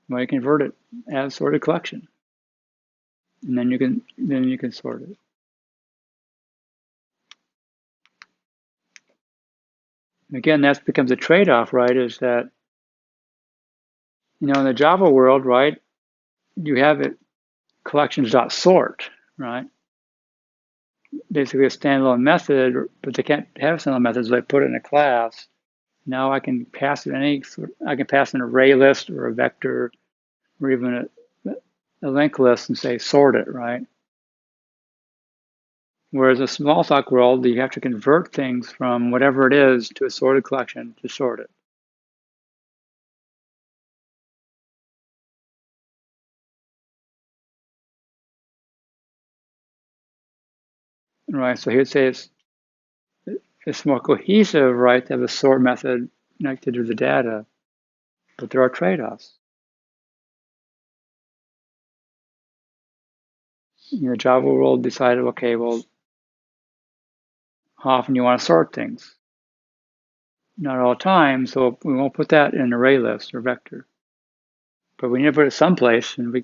Well, you convert it as sorted collection, and then you can sort it. And again, that becomes a trade-off, right? Is that, in the Java world, right? You have it collections.sort, right? Basically a standalone method, but they can't have standalone methods. So they put it in a class. Now I can pass it I can pass an array list or a vector or even a linked list and say sort it, right? Whereas a Smalltalk world, you have to convert things from whatever it is to a sorted collection to sort it. Right, so he'd say it's more cohesive, right, to have a sort method connected to the data, but there are trade-offs. Java world decided, okay, well, how often you want to sort things? Not all the time, so we won't put that in an array list or vector. But we need to put it someplace, and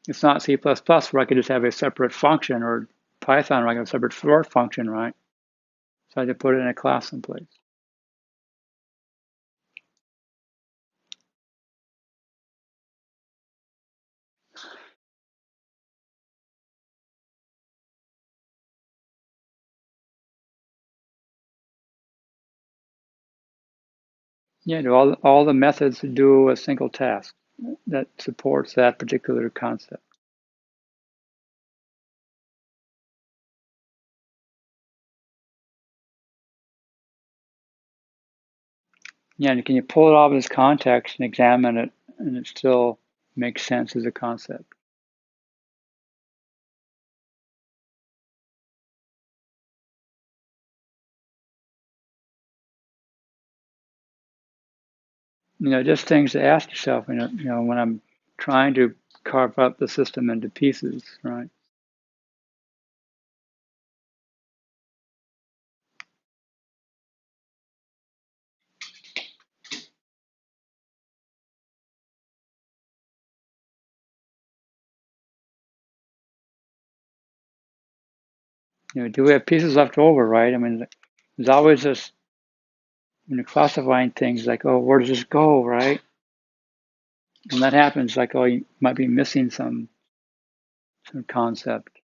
it's not C++ where I could just have a separate function, or Python where I can have a separate sort function, right? So I had to put it in a class someplace. Yeah, do all the methods do a single task that supports that particular concept. Yeah, and can you pull it out of its context and examine it, and it still makes sense as a concept? Just things to ask yourself. When I'm trying to carve up the system into pieces, right? Do we have pieces left over, right? I mean, there's always this, classifying things like, oh, where does this go, right? When that happens, like, oh, you might be missing some concept.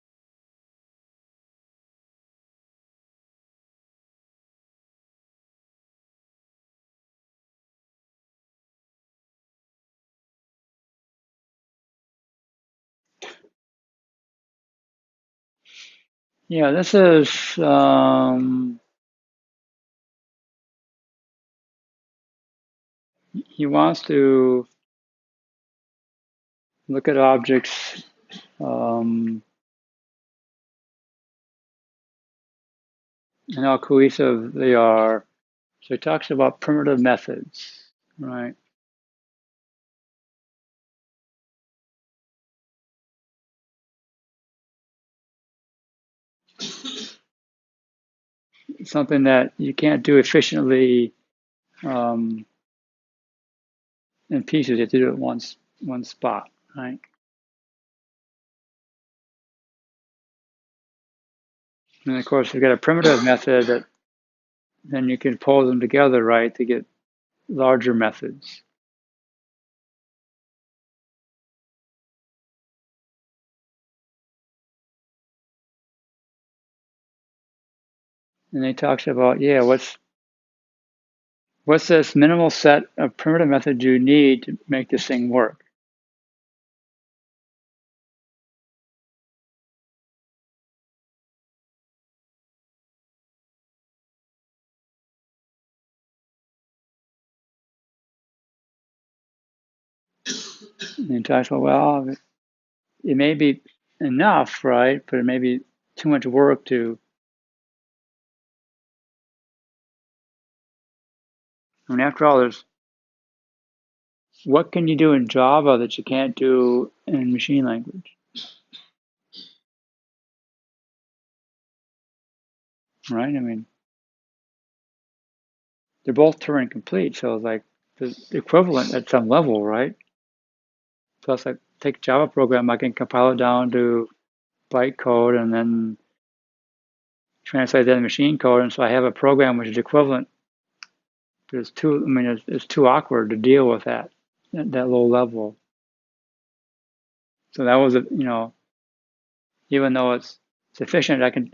Yeah, this is he wants to look at objects and how cohesive they are. So he talks about primitive methods, right? Something that you can't do efficiently um, in pieces. You have to do it one spot, right? And of course, you've got a primitive method that then you can pull them together, right, to get larger methods. And he talks about, yeah, what's this minimal set of primitive methods you need to make this thing work? And he talks about, well, it may be enough, right, but it may be too much work to. I mean, after all, there's what can you do in Java that you can't do in machine language, right? I mean, they're both Turing complete, so it's like the equivalent at some level, right? Plus, I take a Java program, I can compile it down to bytecode and then translate that into machine code, and so I have a program which is equivalent. But it's too, I mean, it's too awkward to deal with that at that low level. So that was even though it's sufficient, I can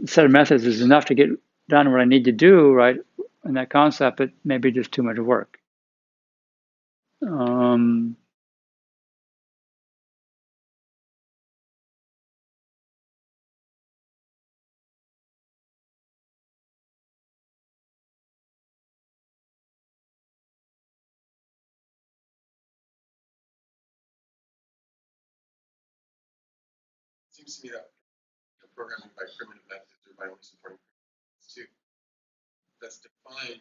set of methods is enough to get done what I need to do, right? In that concept, it may be just too much work. Um, It seems to me that programming by primitive methods or by only supporting primitives too, that's defined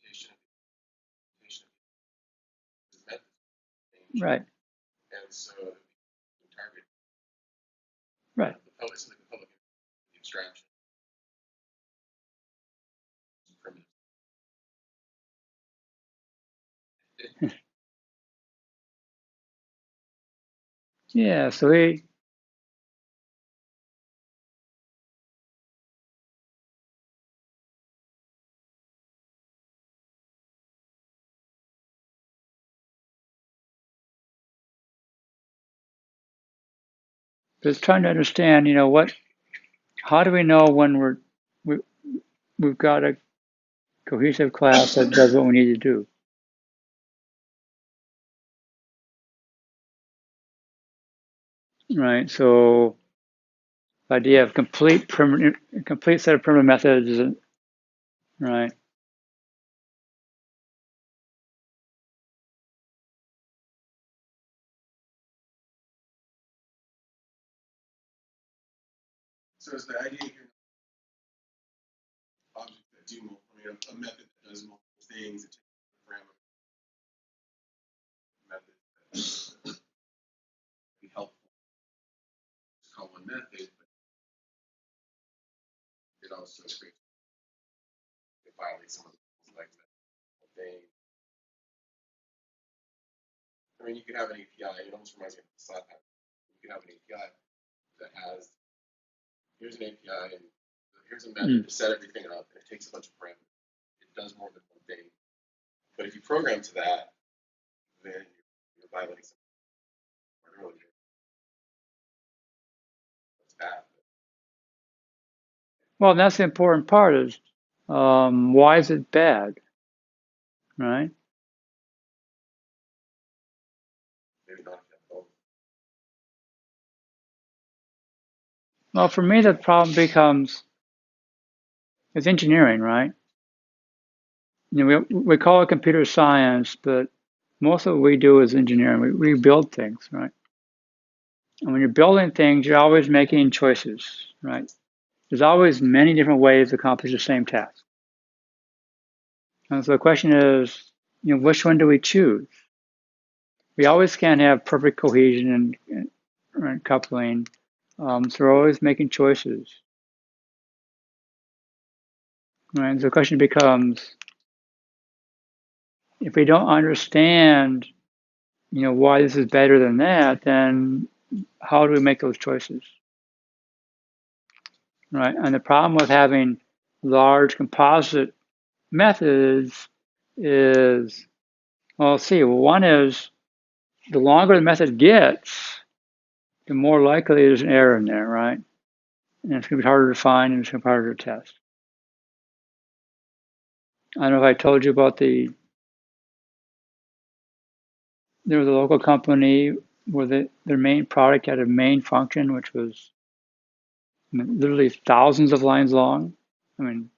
implementation of the method change. right, And so the target, right. it's like the public abstraction is primitive. Yeah, so he was trying to understand, how do we know when we, we've got a cohesive class that does what we need to do, right? So the idea of complete set of primitive methods, right? So is the idea here objects that do multiple, a method that does multiple things, it takes a parameter method that would be helpful to call one method, but it also creates, it violates some of the things like that thing. I mean, you could have an API, it almost reminds me of the slot pattern. You could have an API that has, here's an API and here's a method to set everything up, and it takes a bunch of parameters. It does more than one thing. But if you program to that, then you're violating something earlier. That's bad. Well, that's the important part is why is it bad, right? Maybe not both. Well, for me, the problem becomes it's engineering, right? We call it computer science, but most of what we do is engineering. We build things, right? And when you're building things, you're always making choices, right? There's always many different ways to accomplish the same task. And so the question is, which one do we choose? We always can't have perfect cohesion and coupling, so we're always making choices. Right? So the question becomes, if we don't understand, why this is better than that, then how do we make those choices? Right? And the problem with having large composite methods is, well, let's see, one is the longer the method gets, the more likely there's an error in there, right? And it's going to be harder to find and it's going to be harder to test. I don't know if I told you about there was a local company where their main product had a main function, which was literally thousands of lines long. I mean,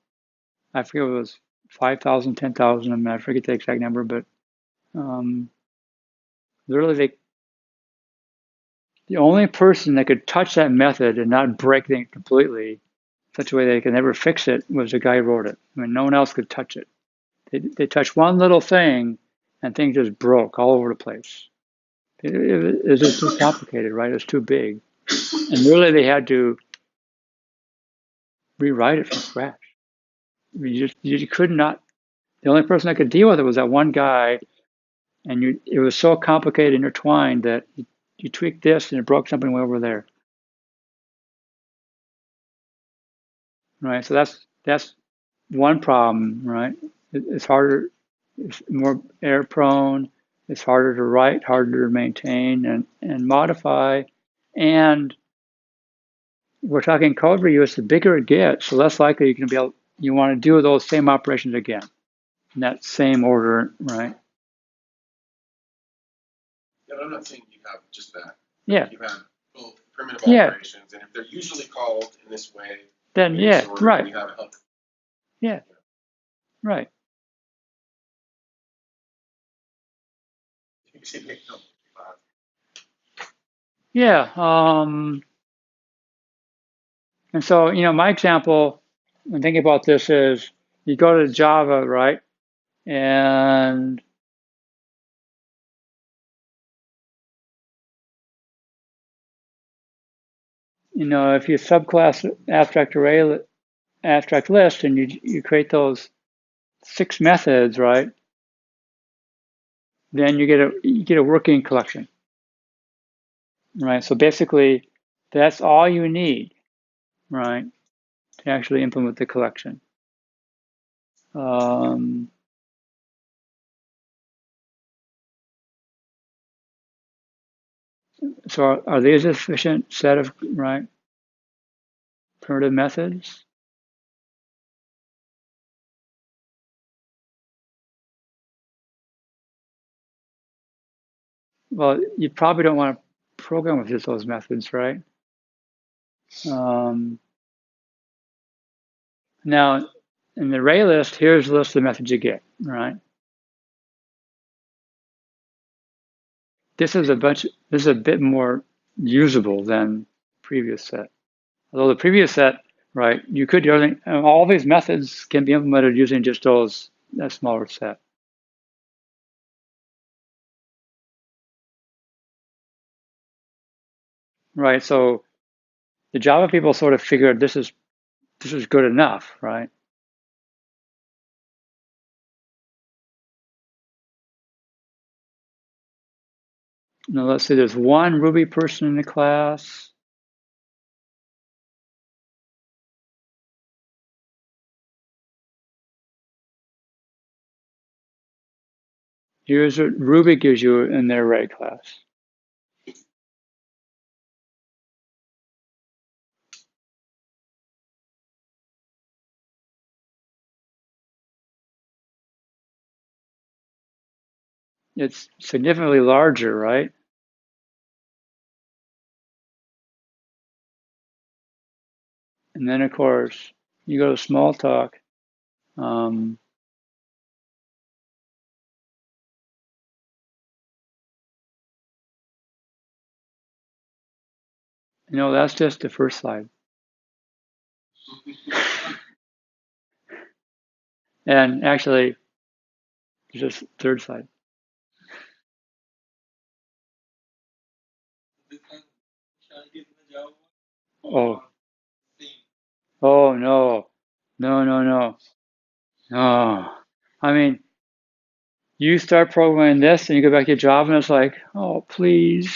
I forget if it was 5,000, 10,000. I mean, I forget the exact number, but literally the only person that could touch that method and not break it completely, such a way they could never fix it, was the guy who wrote it. I mean, no one else could touch it. They touched one little thing, and things just broke all over the place. It was just too complicated, right? It was too big, and really they had to rewrite it from scratch. You could not. The only person that could deal with it was that one guy, and it was so complicated, intertwined that you tweaked this and it broke something way over there. Right, so that's one problem, right? It's harder, it's more error prone, it's harder to write, harder to maintain and modify. And we're talking code reuse, the bigger it gets, the less likely you want to do those same operations again in that same order, right? Yeah, I'm not saying you have just that. Yeah. You have both primitive Yeah. operations, and if they're usually called in this way, Then yeah, right. You have help. Yeah, right. Yeah. And so, my example when thinking about this is you go to Java, right? And if you subclass abstract list, and you create those 6 methods, right? Then you get a working collection, right? So basically, that's all you need, right, to actually implement the collection. So are these a sufficient set of primitive methods? Well, you probably don't want to program with just those methods, right? Now, in the array list, here's the list of methods you get, right? This is a bit more usable than previous set. Although the previous set, right, you could do all these methods can be implemented using just that smaller set. Right, so the Java people sort of figured this is good enough, right? Now let's say there's one Ruby person in the class. Here's what Ruby gives you in their array class. It's significantly larger, right? And then, of course, you go to small talk. You know, that's just the first slide. And actually, there's just third slide. Oh. Oh, no. No, no, no. No. I mean, you start programming this and you go back to Java and it's like, oh, please.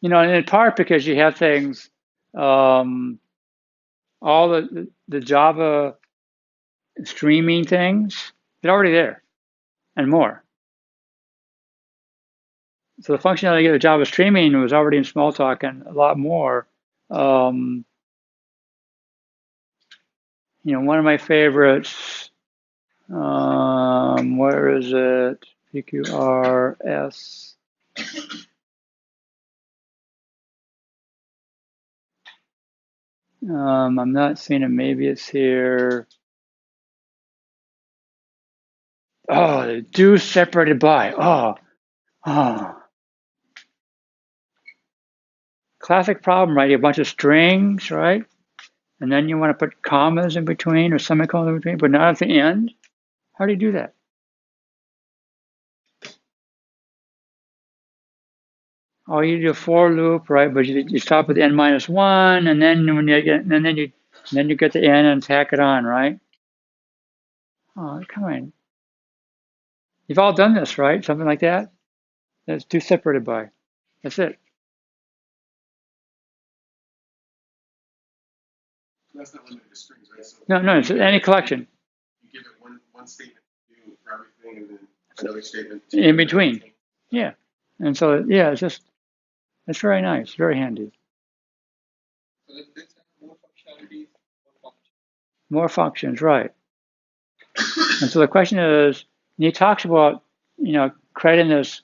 You know, and in part because you have things, all the Java streaming things, they're already there and more. So the functionality of Java streaming was already in Smalltalk and a lot more. You know, one of my favorites, where is it? PQRS. I'm not seeing it. Maybe it's here. Oh, the do separated by. Oh. Classic problem, right? You have a bunch of strings, right? And then you want to put commas in between or semicolons in between, but not at the end. How do you do that? Oh, you do a for loop, right? But you stop at n minus one, and then when you get, and then you get the n and tack it on, right? Oh, come on. You've all done this, right? Something like that. That's do separated by. That's it. That's not limited to strings, right? So No, it's any collection. you give it one statement to do for everything, and then another statement in between. Yeah, and so yeah, it's very nice, very handy. So let's have more functionalities, more functions. More functions, right? And so the question is, and he talks about, you know, creating this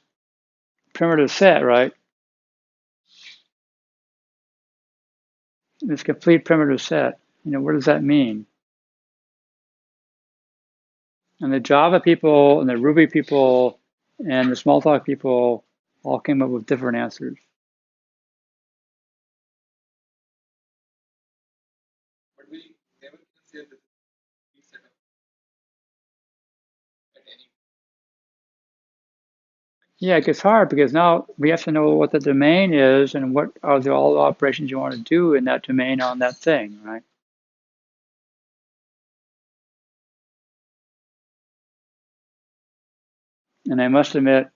primitive set, right? This complete primitive set. You know, what does that mean? And the Java people and the Ruby people and the Smalltalk people all came up with different answers. But we never consider that we set up at any. Yeah, it gets hard because now we have to know what the domain is and what are all the operations you want to do in that domain on that thing, right? And I must admit,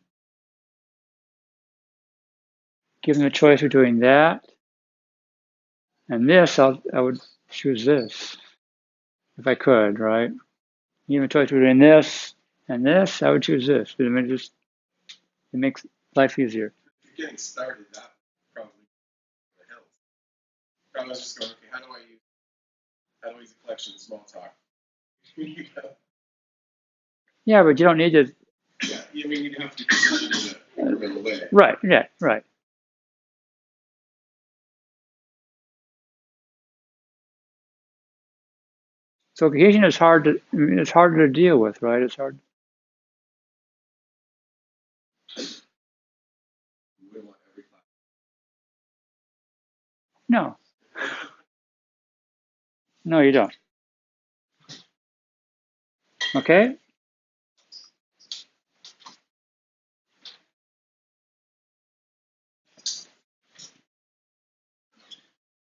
given the choice of doing that and this, I would choose this if I could, right? Given the choice between this and this, I would choose this. I mean, it makes life easier. If you're getting started, that probably helps. I was just going, okay, how do I use a collection of small talk? Yeah, but you don't need to. Yeah, I mean, you have to do that in an incremental way. Right, yeah, right. So cohesion is hard to, I mean, it's harder to deal with, right? It's hard. You wouldn't want every class. No, no, you don't. Okay.